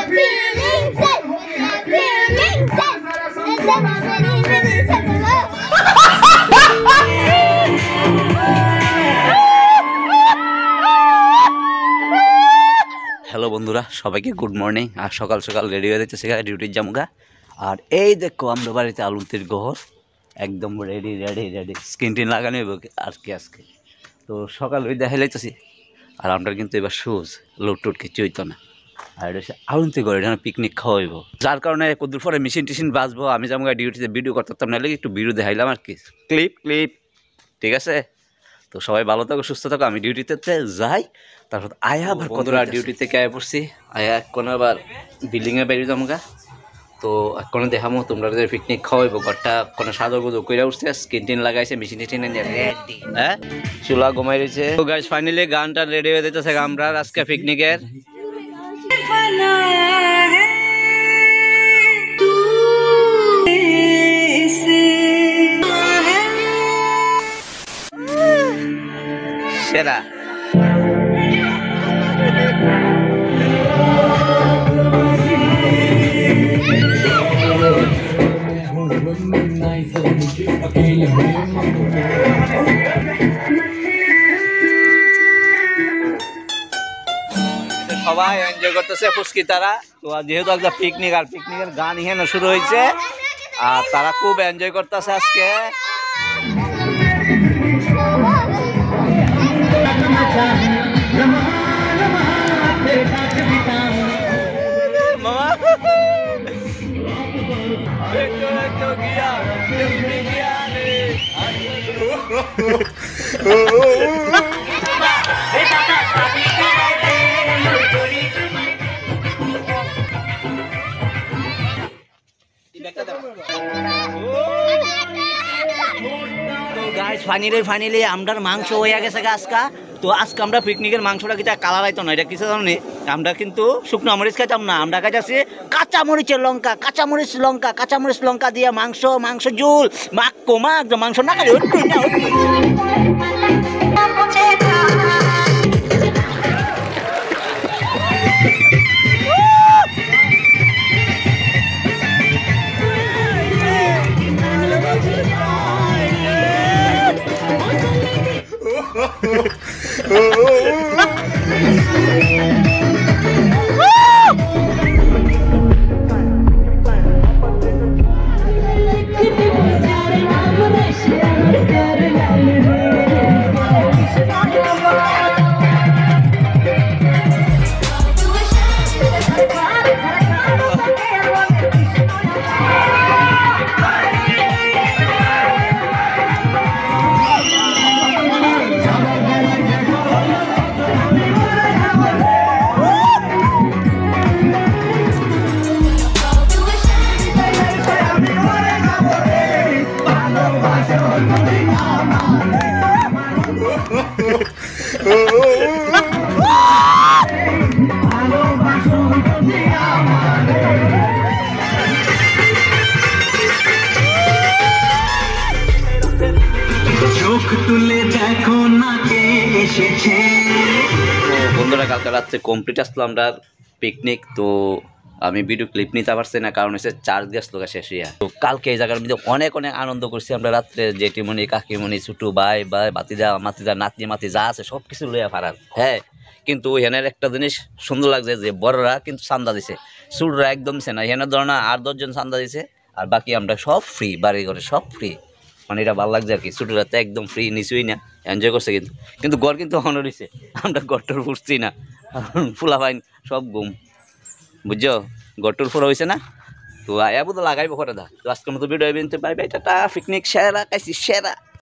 Hello বন্ধুরা, সবাইকে good morning. আর সকাল সকাল রেডি হয়ে যাচ্ছে সেখানে ডিউটির জামগা। আর এই দেখো আমরা বাড়িতে আলুতির গহর একদম ready ready ready screen tin লাগানো আর কি আজকে তো সকাল ওই দেখা যাইতেছি। আর আমরা কিন্তু এবার সুজ লোড টোড কিছু হইতো না। আর এটা হচ্ছে আলুতি গড়, এটা পিকনিক খাওয়াইব, যার কারণে কদ্দুর পরে মেশিন টিশিন বাজবো। আমি জামগা ডিউটিতে ভিডিও করতাম না, একটু ভিডিও দেখাইলাম আর কি, ক্লিপ ক্লিপ। ঠিক আছে, তো সবাই ভালো থাকো, সুস্থ থাকো। আমি ডিউটিতে যাই, তারপর আয়া আবার কতটা ডিউটি থেকে আয়া পড়ছি। আয়া এখন আবার বিল্ডিংয়ে বেরিয়ে যামগা। তো এখন দেখামো তোমরা পিকনিক খাওয়াইবো। ঘরটা কোনো সাদর গুজো কইরা উঠছে, স্ক্রিন টিন লাগাইছে, মেশিন টিন রেডি। হ্যাঁ, চুলা ঘুমাই রয়েছে। তো গাইস ফাইনালি গানটা রেডি হয়ে যেতেছে আমরা আজকে পিকনিকের। সেরা সবাই এনজয় করতেছে ফুচকি তারা। তো যেহেতু একটা পিকনিক, আর পিকনিকের গান এখানে শুরু হয়েছে, আর তারা খুব এনজয় করতেছে আজকে। ফাইনালি আমরার মাংস হয়ে গেছে আজকা। তো আজকে আমরা পিকনিকের মাংসটা কিন্তু কালার আইতো না, এটা কিছু জানি। আমরা কিন্তু শুকনো মরিচ খাইতাম না, আমরা খাইতেছি কাঁচামরিচের লঙ্কা, কাঁচামরিচ লঙ্কা দিয়ে মাংস ঝোল মাংস না খালি বন্ধুরা। কালকে রাত্রে কমপ্লিট আসলো আমরা পিকনিক। তো আমি ভিডিও ক্লিপ নিতে পারছি না, কারণ হচ্ছে চার্জ দিয়ে আসলো শেষ হইয়া। তো কালকে এই জায়গার মধ্যে অনেক আনন্দ করছি আমরা রাত্রে। জেঠিমণি, কাকিমণি, ছোটু ভাই মাতিজা নাতনি মাতি যা আছে সব কিছু লইয়া পারার। হ্যাঁ, কিন্তু হেনের একটা জিনিস সুন্দর লাগছে যে বড়রা কিন্তু চান্দা দিছে, ছোটরা একদম দিছে না। হেনের ধরনের 8-10 জন চান্দা দিছে, আর বাকি আমরা সব ফ্রি, বাড়ি ঘরে সব ফ্রি। মানে এটা ভালো লাগছে আর কি। ছোটরা তো একদম ফ্রি, নিচুই না, এনজয় করছে। কিন্তু গড় কিন্তু অনর হয়েছে, আমরা গড়টর ফুটছি না, ফুলা পাইন সব গুম, বুঝছো? গড়টর ফুরা হয়েছে না। তো আয়া বুধ লাগাইবো করে দা। তো আজকের মতো video bye bye, tata. Picnic সেরা খাইছি, সেরা।